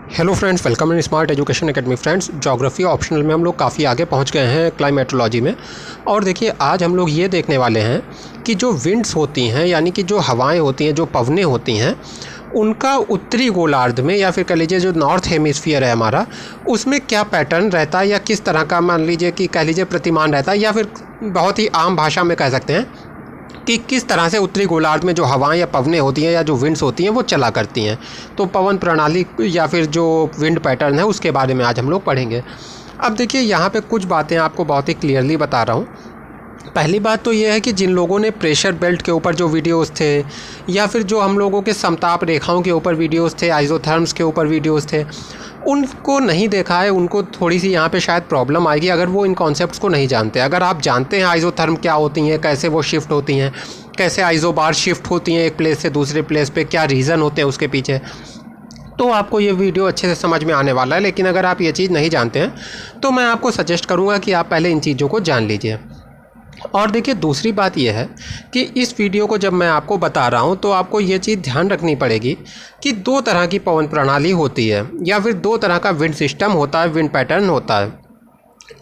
Hello friends, welcome in smart education academy. Friends, geography optional में हम लोग काफ़ी आगे पहुंच गए हैं क्लाइमेटोलॉजी में। और देखिए, आज हम लोग ये देखने वाले हैं कि जो विंड्स होती हैं, यानी कि जो हवाएं होती हैं, जो पवनें होती हैं, उनका उत्तरी गोलार्ध में या फिर कह लीजिए जो नॉर्थ हेमिस्फीयर है हमारा, उसमें क्या पैटर्न रहता है या किस तरह का मान लीजिए कि कह लीजिए प्रतिमान रहता है, या फिर बहुत ही आम भाषा में कह सकते हैं कि किस तरह से उत्तरी गोलार्ध में जो हवाएं या पवनें होती हैं या जो विंड्स होती हैं वो चला करती हैं। तो पवन प्रणाली या फिर जो विंड पैटर्न है उसके बारे में आज हम लोग पढ़ेंगे। अब देखिए, यहाँ पे कुछ बातें आपको बहुत ही क्लियरली बता रहा हूँ। पहली बात तो ये है कि जिन लोगों ने प्रेशर बेल्ट के ऊपर जो वीडियोस थे या फिर जो हम लोगों के समताप रेखाओं के ऊपर वीडियोस थे, आइसोथर्म्स के ऊपर वीडियोस थे, उनको नहीं देखा है, उनको थोड़ी सी यहाँ पे शायद प्रॉब्लम आएगी अगर वो इन कॉन्सेप्ट्स को नहीं जानते। अगर आप जानते हैं आइसोथर्म क्या होती हैं, कैसे वो शिफ्ट होती हैं, कैसे आइसोबार शिफ्ट होती हैं एक प्लेस से दूसरे प्लेस पे, क्या रीज़न होते हैं उसके पीछे, तो आपको ये वीडियो अच्छे से समझ में आने वाला है। लेकिन अगर आप ये चीज़ नहीं जानते हैं तो मैं आपको सजेस्ट करूँगा कि आप पहले इन चीज़ों को जान लीजिए। और देखिए, दूसरी बात यह है कि इस वीडियो को जब मैं आपको बता रहा हूँ तो आपको ये चीज़ ध्यान रखनी पड़ेगी कि दो तरह की पवन प्रणाली होती है या फिर दो तरह का विंड सिस्टम होता है, विंड पैटर्न होता है।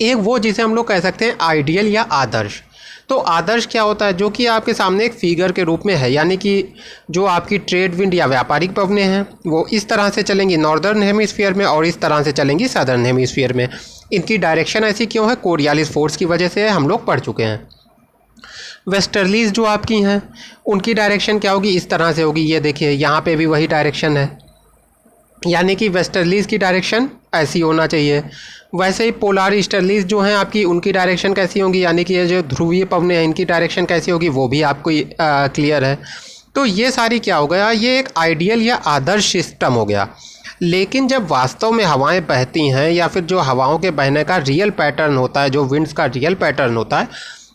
एक वो जिसे हम लोग कह सकते हैं आइडियल या आदर्श। तो आदर्श क्या होता है? जो कि आपके सामने एक फिगर के रूप में है, यानी कि जो आपकी ट्रेड विंड या व्यापारिक पवनें हैं वो इस तरह से चलेंगी नॉर्दर्न हेमिस्फीयर में और इस तरह से चलेंगी सदर्न हेमिस्फीयर में। इनकी डायरेक्शन ऐसी क्यों है? कोरियालिस फोर्स की वजह से हम लोग पढ़ चुके हैं। वेस्टर्लीज जो आपकी हैं उनकी डायरेक्शन क्या होगी? इस तरह से होगी। ये देखिए, यहाँ पे भी वही डायरेक्शन है, यानी कि वेस्टर्लीज की डायरेक्शन ऐसी होना चाहिए। वैसे ही पोलार ईस्टर्लीज जो हैं आपकी, उनकी डायरेक्शन कैसी होंगी, यानी कि ये जो ध्रुवीय पवनें हैं इनकी डायरेक्शन कैसी होगी, वो भी आपको क्लियर है। तो ये सारी क्या हो गया, ये एक आइडियल या आदर्श सिस्टम हो गया। लेकिन जब वास्तव में हवाएं बहती हैं या फिर जो हवाओं के बहने का रियल पैटर्न होता है, जो विंड्स का रियल पैटर्न होता है,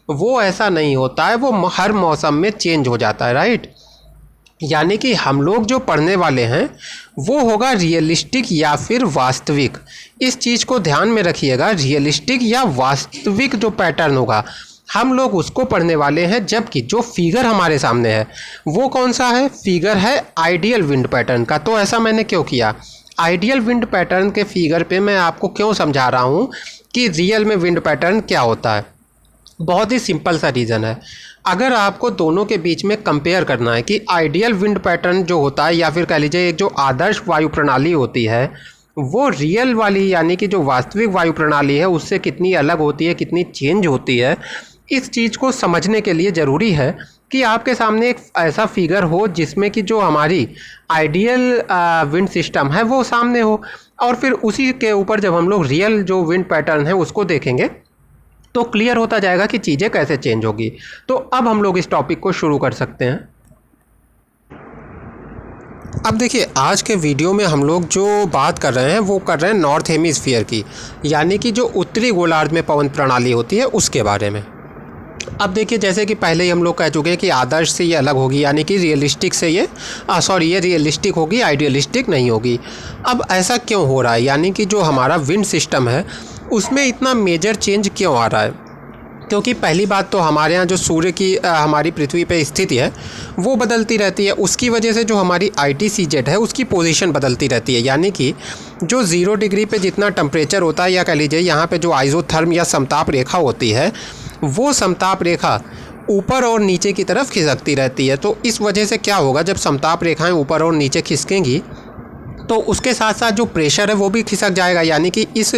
वो ऐसा नहीं होता है। वो हर मौसम में चेंज हो जाता है, राइट। यानी कि हम लोग जो पढ़ने वाले हैं वो होगा रियलिस्टिक या फिर वास्तविक। इस चीज़ को ध्यान में रखिएगा, रियलिस्टिक या वास्तविक जो पैटर्न होगा हम लोग उसको पढ़ने वाले हैं। जबकि जो फिगर हमारे सामने है वो कौन सा है? फिगर है आइडियल विंड पैटर्न का। तो ऐसा मैंने क्यों किया? आइडियल विंड पैटर्न के फिगर पे मैं आपको क्यों समझा रहा हूँ कि रियल में विंड पैटर्न क्या होता है। बहुत ही सिंपल सा रीज़न है। अगर आपको दोनों के बीच में कंपेयर करना है कि आइडियल विंड पैटर्न जो होता है या फिर कह लीजिए एक जो आदर्श वायु प्रणाली होती है वो रियल वाली यानी कि जो वास्तविक वायु प्रणाली है उससे कितनी अलग होती है, कितनी चेंज होती है, इस चीज़ को समझने के लिए ज़रूरी है कि आपके सामने एक ऐसा फिगर हो जिसमें कि जो हमारी आइडियल विंड सिस्टम है वो सामने हो, और फिर उसी के ऊपर जब हम लोग रियल जो विंड पैटर्न है उसको देखेंगे तो क्लियर होता जाएगा कि चीज़ें कैसे चेंज होगी। तो अब हम लोग इस टॉपिक को शुरू कर सकते हैं। अब देखिए, आज के वीडियो में हम लोग जो बात कर रहे हैं वो कर रहे हैं नॉर्थ हेमिस्फीयर की, यानी कि जो उत्तरी गोलार्ध में पवन प्रणाली होती है उसके बारे में। अब देखिए, जैसे कि पहले ही हम लोग कह चुके हैं कि आदर्श से ये अलग होगी, यानी कि रियलिस्टिक से ये ये रियलिस्टिक होगी, आइडियलिस्टिक नहीं होगी। अब ऐसा क्यों हो रहा है? यानी कि जो हमारा विंड सिस्टम है उसमें इतना मेजर चेंज क्यों आ रहा है? क्योंकि पहली बात तो हमारे यहाँ जो सूर्य की हमारी पृथ्वी पे स्थिति है वो बदलती रहती है। उसकी वजह से जो हमारी ITCZ है उसकी पोजीशन बदलती रहती है। यानी कि जो 0 डिग्री पे जितना टेम्परेचर होता है या कह लीजिए यहाँ पे जो आइसोथर्म या समताप रेखा होती है वो समताप रेखा ऊपर और नीचे की तरफ खिसकती रहती है। तो इस वजह से क्या होगा, जब समताप रेखाएं ऊपर और नीचे खिसकेंगी तो उसके साथ साथ जो प्रेशर है वो भी खिसक जाएगा। यानी कि इस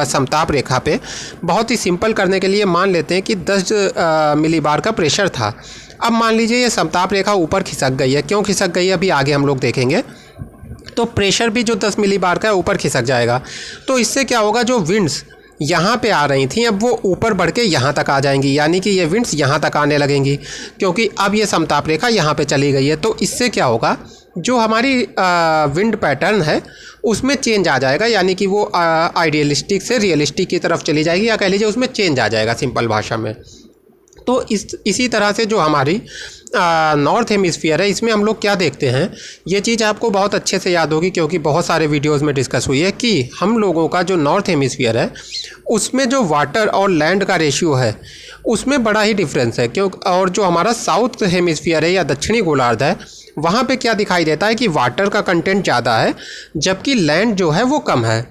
समताप रेखा पे बहुत ही सिंपल करने के लिए मान लेते हैं कि 10 मिलीबार का प्रेशर था। अब मान लीजिए ये समताप रेखा ऊपर खिसक गई है। क्यों खिसक गई है अभी आगे हम लोग देखेंगे। तो प्रेशर भी जो 10 मिलीबार का है ऊपर खिसक जाएगा। तो इससे क्या होगा, जो विंड्स यहाँ पे आ रही थी अब वो ऊपर बढ़ के यहाँ तक आ जाएंगी, यानी कि ये विंड्स यहाँ तक आने लगेंगी क्योंकि अब ये समताप रेखा यहाँ पे चली गई है। तो इससे क्या होगा, जो हमारी विंड पैटर्न है उसमें चेंज आ जाएगा, यानी कि वो आइडियलिस्टिक से रियलिस्टिक की तरफ चली जाएगी, या कह लीजिए उसमें चेंज आ जाएगा सिंपल भाषा में। तो इसी तरह से जो हमारी नॉर्थ हेमिस्फीयर है इसमें हम लोग क्या देखते हैं, ये चीज़ आपको बहुत अच्छे से याद होगी क्योंकि बहुत सारे वीडियोस में डिस्कस हुई है कि हम लोगों का जो नॉर्थ हेमिस्फीयर है उसमें जो वाटर और लैंड का रेशियो है उसमें बड़ा ही डिफरेंस है। और जो हमारा साउथ हेमिस्फीयर है या दक्षिणी गोलार्ध है वहाँ पे क्या दिखाई देता है कि वाटर का कंटेंट ज़्यादा है जबकि लैंड जो है वो कम है।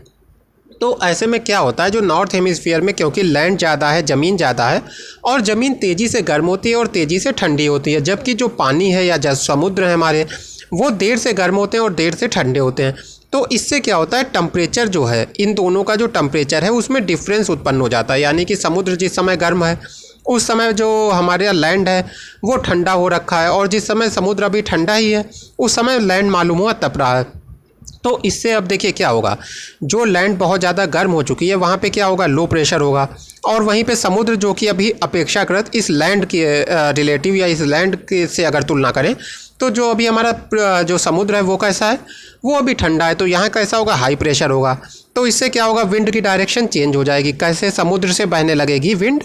तो ऐसे में क्या होता है, जो नॉर्थ हेमिस्फीयर में क्योंकि लैंड ज़्यादा है, ज़मीन ज़्यादा है और ज़मीन तेज़ी से गर्म होती है और तेज़ी से ठंडी होती है, जबकि जो पानी है या समुद्र है हमारे, वो देर से गर्म होते हैं और देर से ठंडे होते हैं। तो इससे क्या होता है, टेम्परेचर जो है, इन दोनों का जो टेम्परेचर है उसमें डिफरेंस उत्पन्न हो जाता है। यानी कि समुद्र जिस समय गर्म है उस समय जो हमारे यहाँ लैंड है वो ठंडा हो रखा है, और जिस समय समुद्र अभी ठंडा ही है उस समय लैंड मालूम हुआ तप रहा है। तो इससे अब देखिए क्या होगा, जो लैंड बहुत ज़्यादा गर्म हो चुकी है वहाँ पे क्या होगा, लो प्रेशर होगा, और वहीं पे समुद्र जो कि अभी अपेक्षाकृत इस लैंड के रिलेटिव या इस लैंड के से अगर तुलना करें तो जो अभी हमारा जो समुद्र है वो कैसा है, वो अभी ठंडा है। तो यहाँ कैसा होगा, हाई प्रेशर होगा। तो इससे क्या होगा, विंड की डायरेक्शन चेंज हो जाएगी। कैसे, समुद्र से बहने लगेगी विंड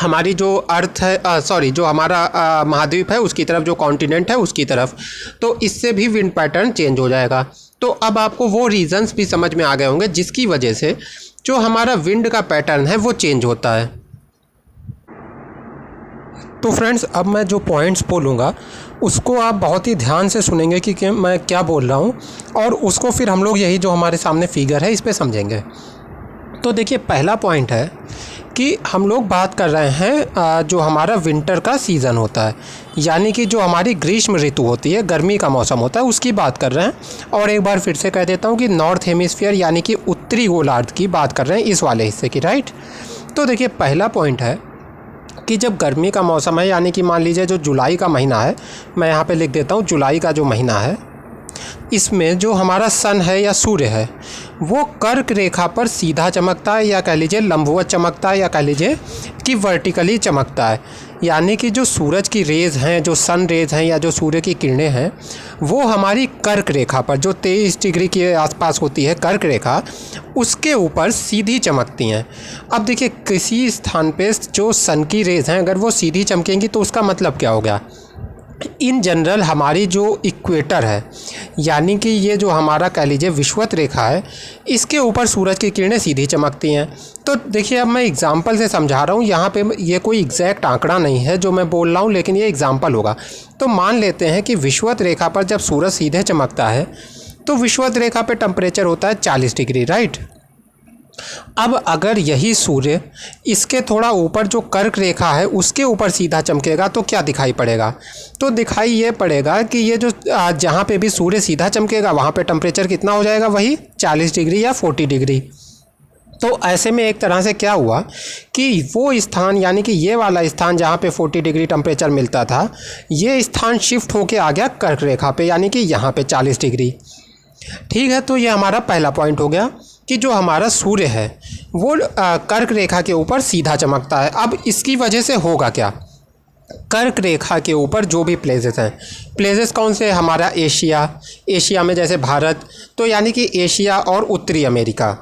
हमारी जो अर्थ है, सॉरी जो हमारा महाद्वीप है उसकी तरफ, जो कॉन्टिनेंट है उसकी तरफ। तो इससे भी विंड पैटर्न चेंज हो जाएगा। तो अब आपको वो रीजंस भी समझ में आ गए होंगे जिसकी वजह से जो हमारा विंड का पैटर्न है वो चेंज होता है। तो फ्रेंड्स, अब मैं जो पॉइंट्स बोलूँगा उसको आप बहुत ही ध्यान से सुनेंगे कि मैं क्या बोल रहा हूँ, और उसको फिर हम लोग यही जो हमारे सामने फिगर है इस पे समझेंगे। तो देखिए, पहला पॉइंट है कि हम लोग बात कर रहे हैं जो हमारा विंटर का सीज़न होता है, यानी कि जो हमारी ग्रीष्म ऋतु होती है, गर्मी का मौसम होता है, उसकी बात कर रहे हैं। और एक बार फिर से कह देता हूँ कि नॉर्थ हेमिस्फीयर यानी कि उत्तरी गोलार्ध की बात कर रहे हैं, इस वाले हिस्से की, राइट। तो देखिए, पहला पॉइंट है कि जब गर्मी का मौसम है, यानी कि मान लीजिए जो जुलाई का महीना है, मैं यहाँ पे लिख देता हूँ जुलाई का जो महीना है, इसमें जो हमारा सन है या सूर्य है वो कर्क रेखा पर सीधा चमकता है, या कह लीजिए लंबवत चमकता है, या कह लीजिए कि वर्टिकली चमकता है। यानी कि जो सूरज की रेज़ हैं, जो सन रेज़ हैं या जो सूर्य की किरणें हैं, वो हमारी कर्क रेखा पर जो 23 डिग्री के आसपास होती है कर्क रेखा, उसके ऊपर सीधी चमकती हैं। अब देखिए, किसी स्थान पे जो सन की रेज़ हैं अगर वो सीधी चमकेंगी तो उसका मतलब क्या हो गया, इन जनरल हमारी जो इक्वेटर है, यानी कि ये जो हमारा कह लीजिए विषुवत रेखा है, इसके ऊपर सूरज की किरणें सीधी चमकती हैं। तो देखिए, अब मैं एग्जांपल से समझा रहा हूँ, यहाँ पे ये कोई एग्जैक्ट आंकड़ा नहीं है जो मैं बोल रहा हूँ, लेकिन ये एग्जांपल होगा। तो मान लेते हैं कि विषुवत रेखा पर जब सूरज सीधे चमकता है तो विषुवत रेखा पे टेम्परेचर होता है 40 डिग्री, राइट। अब अगर यही सूर्य इसके थोड़ा ऊपर जो कर्क रेखा है उसके ऊपर सीधा चमकेगा तो क्या दिखाई पड़ेगा, तो दिखाई ये पड़ेगा कि ये जो जहाँ पे भी सूर्य सीधा चमकेगा वहाँ पे टेम्परेचर कितना हो जाएगा, वही 40 डिग्री या 40 डिग्री। तो ऐसे में एक तरह से क्या हुआ कि वो स्थान, यानी कि ये वाला स्थान जहाँ पे 40 डिग्री टेम्परेचर मिलता था, ये स्थान शिफ्ट होके आ गया कर्क रेखा पे, यानी कि यहाँ पे 40 डिग्री। ठीक है, तो ये हमारा पहला पॉइंट हो गया कि जो हमारा सूर्य है वो कर्क रेखा के ऊपर सीधा चमकता है। अब इसकी वजह से होगा क्या, कर्क रेखा के ऊपर जो भी प्लेसेस हैं, प्लेसेस कौन से, हमारा एशिया में जैसे भारत, तो यानी कि एशिया और उत्तरी अमेरिका,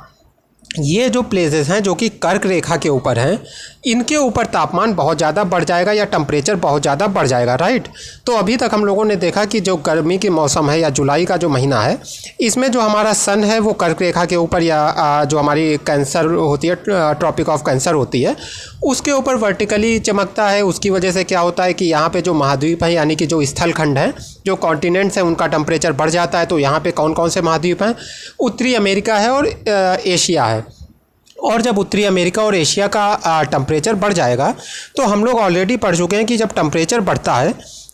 ये जो प्लेसेस हैं जो कि कर्क रेखा के ऊपर हैं, इनके ऊपर तापमान बहुत ज़्यादा बढ़ जाएगा या टेम्परेचर बहुत ज़्यादा बढ़ जाएगा, राइट। तो अभी तक हम लोगों ने देखा कि जो गर्मी के मौसम है या जुलाई का जो महीना है, इसमें जो हमारा सन है वो कर्क रेखा के ऊपर, या जो हमारी कैंसर होती है, ट्रॉपिक ऑफ कैंसर होती है, उसके ऊपर वर्टिकली चमकता है। उसकी वजह से क्या होता है कि यहाँ पे जो महाद्वीप है, यानी कि जो स्थल खंड है, जो कॉन्टिनेंट्स हैं, उनका टेम्परेचर बढ़ जाता है। तो यहाँ पे कौन कौन से महाद्वीप हैं, उत्तरी अमेरिका है और एशिया है। और जब उत्तरी अमेरिका और एशिया का टेम्परेचर बढ़ जाएगा तो हम लोग ऑलरेडी पढ़ चुके हैं कि जब टेम्परेचर बढ़ता है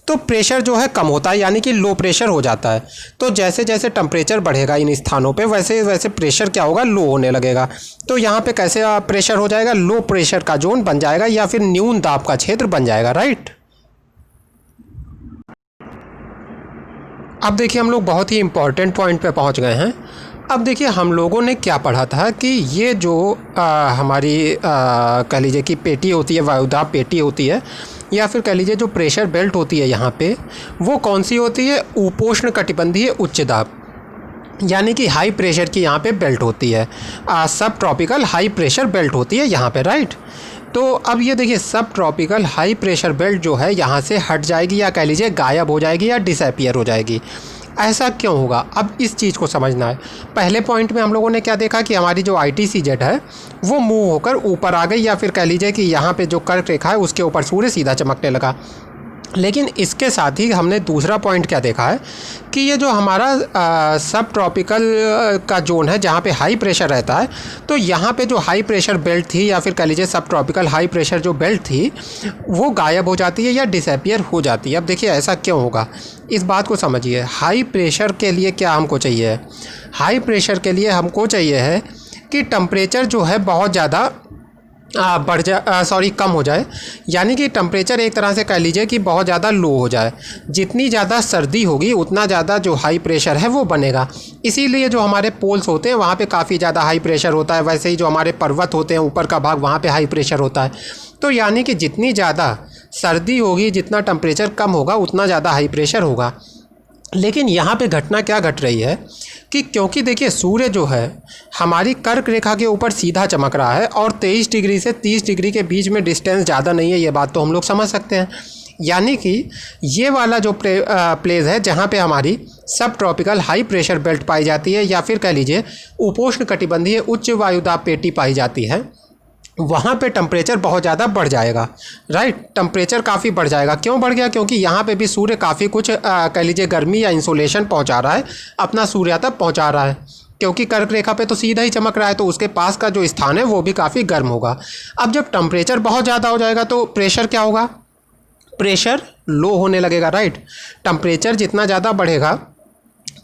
तो प्रेशर जो है कम होता है, यानी कि लो प्रेशर हो जाता है। तो जैसे जैसे टेम्परेचर बढ़ेगा इन स्थानों पे, वैसे वैसे प्रेशर क्या होगा, लो होने लगेगा। तो यहाँ पे कैसे प्रेशर हो जाएगा, लो प्रेशर का जोन बन जाएगा या फिर न्यून दाब का क्षेत्र बन जाएगा, राइट। अब देखिए, हम लोग बहुत ही इंपॉर्टेंट पॉइंट पे पहुँच गए हैं। अब देखिए, हम लोगों ने क्या पढ़ा था कि ये जो हमारी कह लीजिए कि पेटी होती है, वायुदाब पेटी होती है, या फिर कह लीजिए जो प्रेशर बेल्ट होती है यहाँ पे, वो कौन सी होती है, उपोष्ण कटिबंधीय उच्च दाब, यानी कि हाई प्रेशर की यहाँ पे बेल्ट होती है, सब ट्रॉपिकल हाई प्रेशर बेल्ट होती है यहाँ पे, राइट। तो अब ये देखिए, सब ट्रॉपिकल हाई प्रेशर बेल्ट जो है यहाँ से हट जाएगी, या कह लीजिए गायब हो जाएगी या डिसअपीयर हो जाएगी। ऐसा क्यों होगा, अब इस चीज़ को समझना है। पहले पॉइंट में हम लोगों ने क्या देखा कि हमारी जो ITCZ है वो मूव होकर ऊपर आ गई, या फिर कह लीजिए कि यहाँ पे जो कर्क रेखा है उसके ऊपर सूर्य सीधा चमकने लगा। लेकिन इसके साथ ही हमने दूसरा पॉइंट क्या देखा है कि ये जो हमारा सब ट्रॉपिकल का जोन है जहाँ पे हाई प्रेशर रहता है, तो यहाँ पे जो हाई प्रेशर बेल्ट थी या फिर कह लीजिए सब ट्रॉपिकल हाई प्रेशर जो बेल्ट थी वो गायब हो जाती है या डिसअपियर हो जाती है। अब देखिए ऐसा क्यों होगा, इस बात को समझिए। हाई प्रेशर के लिए क्या हमको चाहिए है, हाई प्रेशर के लिए हमको चाहिए है कि टेम्परेचर जो है बहुत ज़्यादा कम हो जाए, यानी कि टेम्परेचर एक तरह से कह लीजिए कि बहुत ज़्यादा लो हो जाए। जितनी ज़्यादा सर्दी होगी उतना ज़्यादा जो हाई प्रेशर है वो बनेगा। इसीलिए जो हमारे पोल्स होते हैं वहाँ पे काफ़ी ज़्यादा हाई प्रेशर होता है, वैसे ही जो हमारे पर्वत होते हैं ऊपर का भाग वहाँ पे हाई प्रेशर होता है। तो यानी कि जितनी ज़्यादा सर्दी होगी, जितना टेम्परेचर कम होगा उतना ज़्यादा हाई प्रेशर होगा। लेकिन यहाँ पे घटना क्या घट रही है कि क्योंकि देखिए सूर्य जो है हमारी कर्क रेखा के ऊपर सीधा चमक रहा है और 23 डिग्री से 30 डिग्री के बीच में डिस्टेंस ज़्यादा नहीं है, ये बात तो हम लोग समझ सकते हैं। यानी कि ये वाला जो प्लेस है जहाँ पे हमारी सब ट्रॉपिकल हाई प्रेशर बेल्ट पाई जाती है या फिर कह लीजिए उपोष्ण कटिबंधीय उच्च वायुदाब पेटी पाई जाती है, वहाँ पे टेम्परेचर बहुत ज़्यादा बढ़ जाएगा। राइट, टेम्परेचर काफ़ी बढ़ जाएगा। क्यों बढ़ गया? क्योंकि यहाँ पे भी सूर्य काफ़ी कुछ कह लीजिए गर्मी या इंसोलेशन पहुँचा रहा है, अपना सूर्य तक पहुँचा रहा है। क्योंकि कर्क रेखा पे तो सीधा ही चमक रहा है, तो उसके पास का जो स्थान है वो भी काफ़ी गर्म होगा। अब जब टेम्परेचर बहुत ज़्यादा हो जाएगा तो प्रेशर क्या होगा? प्रेशर लो होने लगेगा। राइट, टेम्परेचर जितना ज़्यादा बढ़ेगा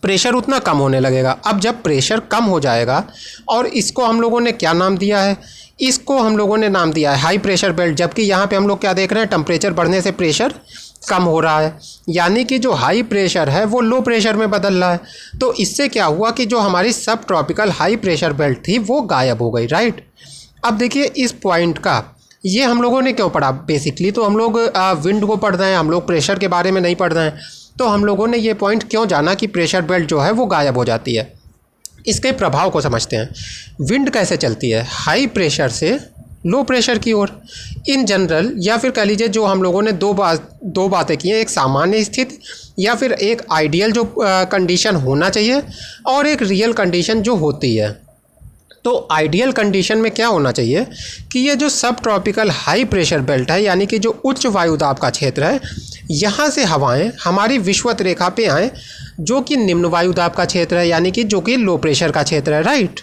प्रेशर उतना कम होने लगेगा। अब जब प्रेशर कम हो जाएगा, और इसको हम लोगों ने क्या नाम दिया है? इसको हम लोगों ने नाम दिया है हाई प्रेशर बेल्ट। जबकि यहाँ पे हम लोग क्या देख रहे हैं, टेम्परेचर बढ़ने से प्रेशर कम हो रहा है, यानी कि जो हाई प्रेशर है वो लो प्रेशर में बदल रहा है। तो इससे क्या हुआ कि जो हमारी सब ट्रॉपिकल हाई प्रेशर बेल्ट थी वो गायब हो गई। राइट, अब देखिए इस पॉइंट का ये हम लोगों ने क्यों पढ़ा? बेसिकली तो हम लोग विंड को पढ़ रहे हैं, हम लोग प्रेशर के बारे में नहीं पढ़ रहे हैं। तो हम लोगों ने ये पॉइंट क्यों जाना कि प्रेशर बेल्ट जो है वो गायब हो जाती है? इसके प्रभाव को समझते हैं। विंड कैसे चलती है? हाई प्रेशर से लो प्रेशर की ओर इन जनरल, या फिर कह लीजिए जो हम लोगों ने दो बातें की हैं, एक सामान्य स्थिति या फिर एक आइडियल जो कंडीशन होना चाहिए और एक रियल कंडीशन जो होती है। तो आइडियल कंडीशन में क्या होना चाहिए कि ये जो सब ट्रॉपिकल हाई प्रेशर बेल्ट है, यानी कि जो उच्च वायुदाब का क्षेत्र है, यहाँ से हवाएं हमारी विषुवत रेखा पे आएँ, जो कि निम्न वायुदाब का क्षेत्र है, यानी कि जो कि लो प्रेशर का क्षेत्र है। राइट,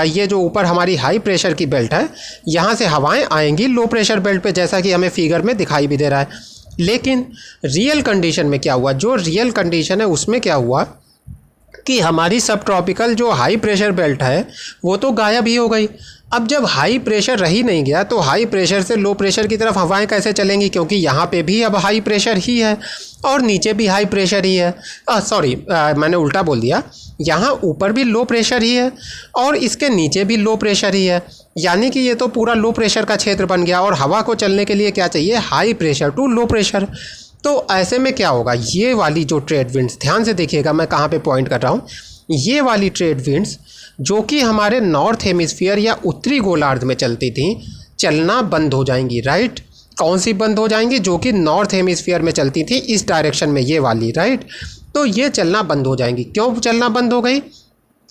ये जो ऊपर हमारी हाई प्रेशर की बेल्ट है, यहाँ से हवाएं आएंगी लो प्रेशर बेल्ट पे, जैसा कि हमें फिगर में दिखाई भी दे रहा है। लेकिन रियल कंडीशन में क्या हुआ? जो रियल कंडीशन है उसमें क्या हुआ कि हमारी सब ट्रॉपिकल जो हाई प्रेशर बेल्ट है वो तो गायब ही हो गई। अब जब हाई प्रेशर रह ही नहीं गया तो हाई प्रेशर से लो प्रेशर की तरफ हवाएं कैसे चलेंगी? क्योंकि यहाँ पे भी अब हाई प्रेशर ही है और नीचे भी हाई प्रेशर ही है। मैंने उल्टा बोल दिया, यहाँ ऊपर भी लो प्रेशर ही है और इसके नीचे भी लो प्रेशर ही है, यानी कि ये तो पूरा लो प्रेशर का क्षेत्र बन गया। और हवा को चलने के लिए क्या चाहिए? High pressure to low pressure. तो ऐसे में क्या होगा? ये वाली जो ट्रेड विंड्स, ध्यान से देखिएगा मैं कहाँ पे पॉइंट कर रहा हूँ, ये वाली ट्रेड विंड्स जो कि हमारे नॉर्थ हेमिस्फीयर या उत्तरी गोलार्ध में चलती थी, चलना बंद हो जाएंगी। राइट, कौन सी बंद हो जाएंगी? जो कि नॉर्थ हेमिस्फीयर में चलती थी इस डायरेक्शन में, ये वाली। राइट, तो ये चलना बंद हो जाएंगी। क्यों चलना बंद हो गई?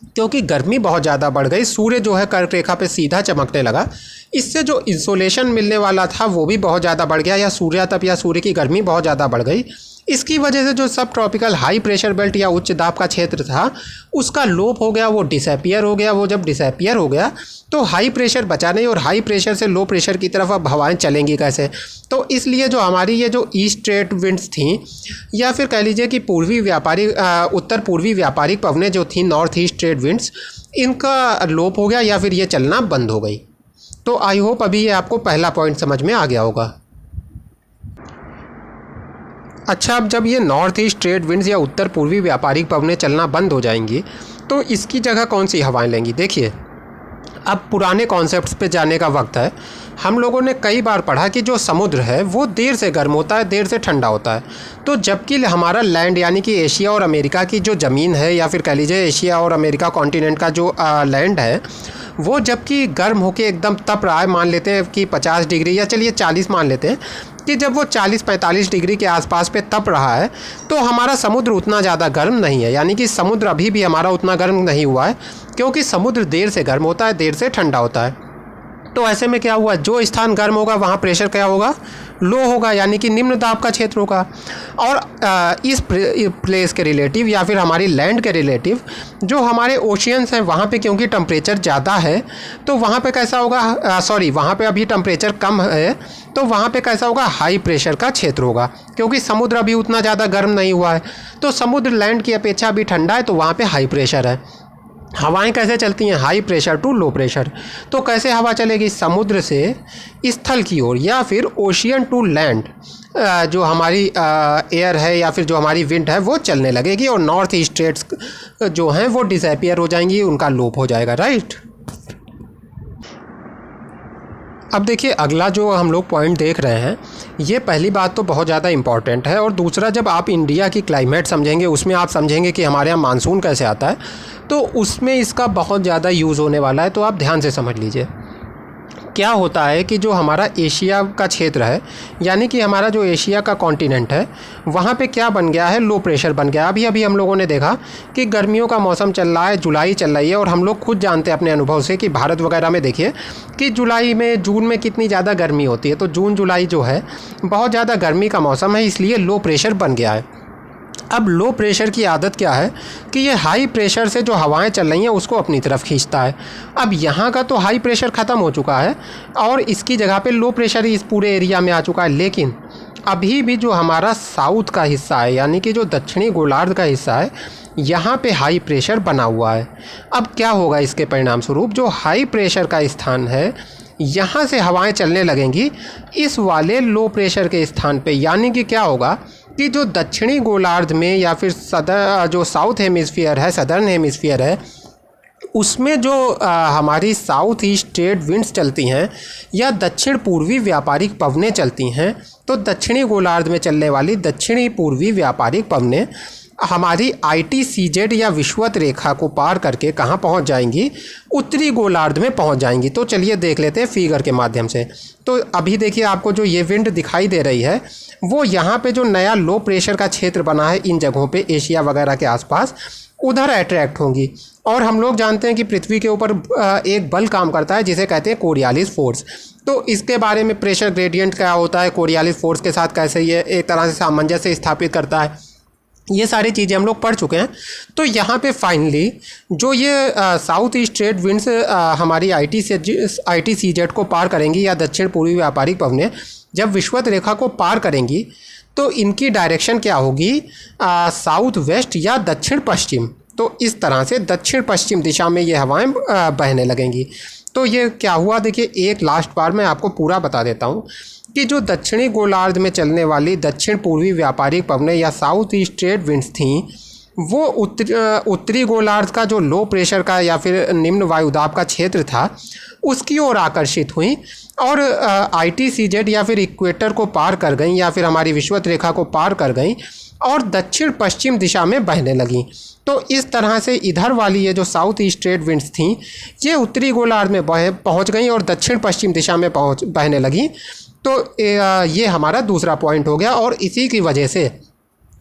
क्योंकि गर्मी बहुत ज़्यादा बढ़ गई, सूर्य जो है कर्क रेखा पे सीधा चमकने लगा। इससे जो इंसोलेशन मिलने वाला था वो भी बहुत ज़्यादा बढ़ गया, या सूर्यातप या सूर्य की गर्मी बहुत ज़्यादा बढ़ गई। इसकी वजह से जो सब ट्रॉपिकल हाई प्रेशर बेल्ट या उच्च दाब का क्षेत्र था उसका लोप हो गया, वो डिसअपियर हो गया। वो जब डिसअपियर हो गया तो हाई प्रेशर बचा नहीं, और हाई प्रेशर से लो प्रेशर की तरफ अब हवाएं चलेंगी कैसे? तो इसलिए जो हमारी ये जो ईस्ट ट्रेड विंड्स थी, या फिर कह लीजिए कि उत्तर पूर्वी व्यापारिक पवनें जो थी, नॉर्थ ईस्ट ट्रेड विंड्स, इनका लोप हो गया या फिर ये चलना बंद हो गई। तो आई होप अभी ये आपको पहला पॉइंट समझ में आ गया होगा। अच्छा, अब जब ये नॉर्थ ईस्ट ट्रेड विंड्स या उत्तर पूर्वी व्यापारिक पवनें चलना बंद हो जाएंगी तो इसकी जगह कौन सी हवाएं लेंगी? देखिए, अब पुराने कॉन्सेप्ट्स पे जाने का वक्त है। हम लोगों ने कई बार पढ़ा कि जो समुद्र है वो देर से गर्म होता है, देर से ठंडा होता है। तो जबकि हमारा लैंड, यानी कि एशिया और अमेरिका की जो ज़मीन है, या फिर कह लीजिए एशिया और अमेरिका कॉन्टिनेंट का जो लैंड है, वो जबकि गर्म होके एकदम तप रहा है, मान लेते हैं कि 50 डिग्री, या चलिए 40 मान लेते हैं कि जब वो 40-45 डिग्री के आसपास पे तप रहा है, तो हमारा समुद्र उतना ज़्यादा गर्म नहीं है। यानी कि समुद्र अभी भी हमारा उतना गर्म नहीं हुआ है, क्योंकि समुद्र देर से गर्म होता है, देर से ठंडा होता है। तो ऐसे में क्या हुआ, जो स्थान गर्म होगा वहाँ प्रेशर क्या होगा, लो होगा, यानी कि निम्न दाब का क्षेत्र होगा। और इस प्लेस के रिलेटिव या फिर हमारी लैंड के रिलेटिव जो हमारे ओशियंस हैं वहाँ पे क्योंकि टेम्परेचर ज़्यादा है तो वहाँ पे कैसा होगा, वहाँ पे अभी टेम्परेचर कम है तो वहाँ पे कैसा होगा, हाई प्रेशर का क्षेत्र होगा, क्योंकि समुद्र अभी उतना ज़्यादा गर्म नहीं हुआ है। तो समुद्र लैंड की अपेक्षा अभी ठंडा है तो वहाँ पे हाई प्रेशर है। हवाएं कैसे चलती हैं, high pressure to low pressure. तो कैसे हवा चलेगी, समुद्र से स्थल की ओर या फिर ओशियन टू लैंड जो हमारी एयर है या फिर जो हमारी विंड है वो चलने लगेगी और नॉर्थ ईस्ट ट्रेड्स जो हैं वो डिसअपीयर हो जाएंगी, उनका लोप हो जाएगा, राइट। अब देखिए अगला जो हम लोग पॉइंट देख रहे हैं, ये पहली बात तो बहुत ज़्यादा इम्पॉर्टेंट है, और दूसरा जब आप इंडिया की क्लाइमेट समझेंगे उसमें आप समझेंगे कि हमारे यहाँ मानसून कैसे आता है, तो उसमें इसका बहुत ज़्यादा यूज़ होने वाला है। तो आप ध्यान से समझ लीजिए क्या होता है कि जो हमारा एशिया का क्षेत्र है, यानी कि हमारा जो एशिया का कॉन्टिनेंट है, वहाँ पे क्या बन गया है, लो प्रेशर बन गया। अभी अभी हम लोगों ने देखा कि गर्मियों का मौसम चल रहा है, जुलाई चल रही है, और हम लोग खुद जानते हैं अपने अनुभव से कि भारत वगैरह में देखिए कि जुलाई में, जून में कितनी ज़्यादा गर्मी होती है। तो जून जुलाई जो है बहुत ज़्यादा गर्मी का मौसम है, इसलिए लो प्रेशर बन गया है। अब लो प्रेशर की आदत क्या है कि ये हाई प्रेशर से जो हवाएं चल रही हैं उसको अपनी तरफ खींचता है। अब यहाँ का तो हाई प्रेशर ख़त्म हो चुका है और इसकी जगह पे लो प्रेशर इस पूरे एरिया में आ चुका है, लेकिन अभी भी जो हमारा साउथ का हिस्सा है, यानी कि जो दक्षिणी गोलार्ध का हिस्सा है, यहाँ पे हाई प्रेशर बना हुआ है। अब क्या होगा इसके परिणाम स्वरूप, जो हाई प्रेशर का स्थान है यहाँ से हवाएं चलने लगेंगी इस वाले लो प्रेशर के स्थान पे, यानी कि क्या होगा कि जो दक्षिणी गोलार्ध में या फिर जो साउथ हेमिस्फीयर है, सदर्न हेमिस्फीयर है, उसमें जो हमारी साउथ ईस्ट ट्रेड विंड्स चलती हैं या दक्षिण पूर्वी व्यापारिक पवनें चलती हैं, तो दक्षिणी गोलार्ध में चलने वाली दक्षिणी पूर्वी व्यापारिक पवनें हमारी ITCZ या विषुवत रेखा को पार करके कहाँ पहुँच जाएंगी, उत्तरी गोलार्ध में पहुँच जाएंगी। तो चलिए देख लेते हैं फिगर के माध्यम से। तो अभी देखिए आपको जो ये विंड दिखाई दे रही है वो यहाँ पे जो नया लो प्रेशर का क्षेत्र बना है इन जगहों पे, एशिया वगैरह के आसपास, उधर अट्रैक्ट होंगी। और हम लोग जानते हैं कि पृथ्वी के ऊपर एक बल काम करता है जिसे कहते हैं कोरियालिस फोर्स। तो इसके बारे में प्रेशर ग्रेडियंट क्या होता है, कोरियालिस फोर्स के साथ कैसे ये एक तरह से सामंजस्य स्थापित करता है, ये सारी चीज़ें हम लोग पढ़ चुके हैं। तो यहाँ पे फाइनली जो ये साउथ ईस्ट ट्रेड विंड्स हमारी ITCZ को पार करेंगी या दक्षिण पूर्वी व्यापारिक पवनें जब विषुवत रेखा को पार करेंगी तो इनकी डायरेक्शन क्या होगी, साउथ वेस्ट या दक्षिण पश्चिम। तो इस तरह से दक्षिण पश्चिम दिशा में ये हवाएं बहने लगेंगी। तो ये क्या हुआ, देखिए एक लास्ट बार मैं आपको पूरा बता देता हूँ कि जो दक्षिणी गोलार्ध में चलने वाली दक्षिण पूर्वी व्यापारिक पवनें या साउथ ईस्ट ट्रेड विंड्स थीं, वो उत्तरी गोलार्ध का जो लो प्रेशर का या फिर निम्न वायुदाब का क्षेत्र था उसकी ओर आकर्षित हुई और ITCZ या फिर इक्वेटर को पार कर गई या फिर हमारी विषुवत रेखा को पार कर गई और दक्षिण पश्चिम दिशा में बहने लगी। तो इस तरह से इधर वाली ये जो साउथ ईस्ट ट्रेड विंड्स थीं ये उत्तरी गोलार्ध में पहुंच गई और दक्षिण पश्चिम दिशा में बहने लगी। तो ये हमारा दूसरा पॉइंट हो गया। और इसी की वजह से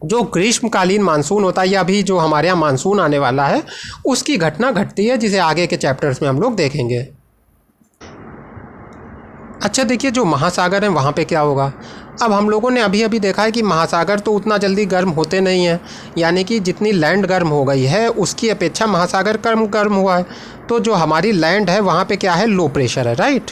जो ग्रीष्मकालीन मानसून होता है या अभी जो हमारे यहाँ मानसून आने वाला है उसकी घटना घटती है, जिसे आगे के चैप्टर्स में हम लोग देखेंगे। अच्छा देखिए जो महासागर हैं वहाँ पे क्या होगा। अब हम लोगों ने अभी अभी देखा है कि महासागर तो उतना जल्दी गर्म होते नहीं हैं, यानी कि जितनी लैंड गर्म हो गई है उसकी अपेक्षा महासागर गर्म हुआ है। तो जो हमारी लैंड है वहाँ पे क्या है, लो प्रेशर है, राइट।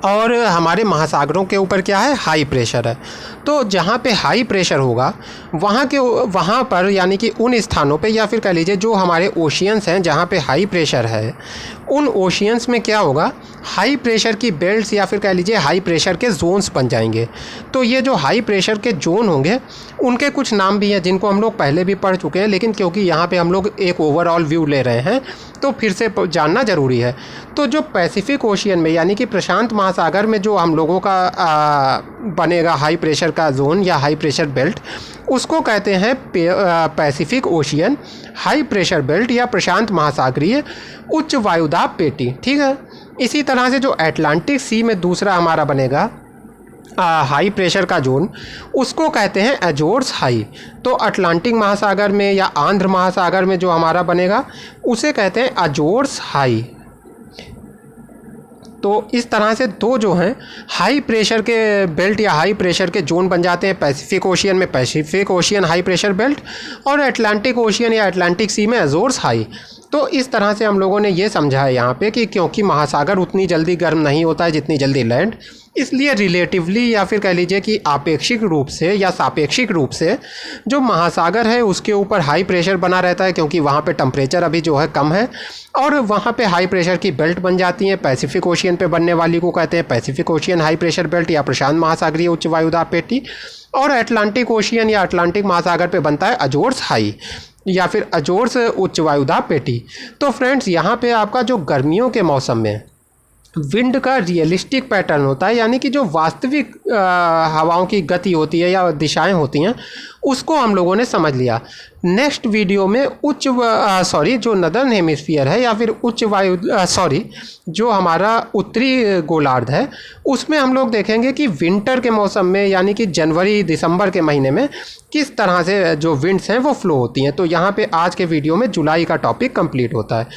और हमारे महासागरों के ऊपर क्या है, हाई प्रेशर है। तो जहाँ पे हाई प्रेशर होगा वहाँ पर यानी कि उन स्थानों पे या फिर कह लीजिए जो हमारे ओशियंस हैं जहाँ पे हाई प्रेशर है, उन ओशियंस में क्या होगा, हाई प्रेशर की बेल्ट्स या फिर कह लीजिए हाई प्रेशर के जोन्स बन जाएंगे। तो ये जो हाई प्रेशर के जोन होंगे उनके कुछ नाम भी हैं जिनको हम लोग पहले भी पढ़ चुके हैं, लेकिन क्योंकि यहाँ पे हम लोग एक ओवरऑल व्यू ले रहे हैं तो फिर से जानना ज़रूरी है। तो जो पैसिफिक ओशियन में यानी कि प्रशांत महासागर में जो हम लोगों का बनेगा हाई प्रेशर का जोन या हाई प्रेशर बेल्ट, उसको कहते हैं Pacific ocean high pressure belt या प्रशांत महासागरीय उच्च वायुदाब पेटी, ठीक है। इसी तरह से जो अटलांटिक सी में दूसरा हमारा बनेगा हाई प्रेशर का जोन, उसको कहते हैं अजोर्स हाई। तो अटलांटिक महासागर में या आंध्र महासागर में जो हमारा बनेगा उसे कहते हैं अजोर्स हाई। तो इस तरह से दो जो हैं हाई प्रेशर के बेल्ट या हाई प्रेशर के जोन बन जाते हैं पैसिफिक ओशियन में Pacific ocean high pressure belt और अटलांटिक ओशियन या अटलांटिक सी में अजोर्स हाई। तो इस तरह से हम लोगों ने ये समझा है यहाँ पे कि क्योंकि महासागर उतनी जल्दी गर्म नहीं होता है जितनी जल्दी लैंड, इसलिए रिलेटिवली या फिर कह लीजिए कि आपेक्षिक रूप से या सापेक्षिक रूप से जो महासागर है उसके ऊपर हाई प्रेशर बना रहता है, क्योंकि वहाँ पे टेम्परेचर अभी जो है कम है और वहाँ पे हाई प्रेशर की बेल्ट बन जाती हैं। पैसिफिक ओशियन पे बनने वाली को कहते हैं Pacific ocean high pressure belt या प्रशांत महासागरीय उच्च वायुदाब पेटी, और अटलांटिक ओशियन या अटलांटिक महासागर पे बनता है अजोर्स हाई या फिर अजोर्स उच्च वायुदाब पेटी। तो फ्रेंड्स यहाँ पे आपका जो गर्मियों के मौसम में विंड का रियलिस्टिक पैटर्न होता है, यानी कि जो वास्तविक हवाओं की गति होती है या दिशाएं होती हैं उसको हम लोगों ने समझ लिया। नेक्स्ट वीडियो में जो नदर्न हेमिस्फीयर है या फिर जो हमारा उत्तरी गोलार्ध है उसमें हम लोग देखेंगे कि विंटर के मौसम में यानी कि जनवरी दिसंबर के महीने में किस तरह से जो विंड्स हैं वो फ्लो होती हैं। तो यहाँ पे आज के वीडियो में जुलाई का टॉपिक कंप्लीट होता है।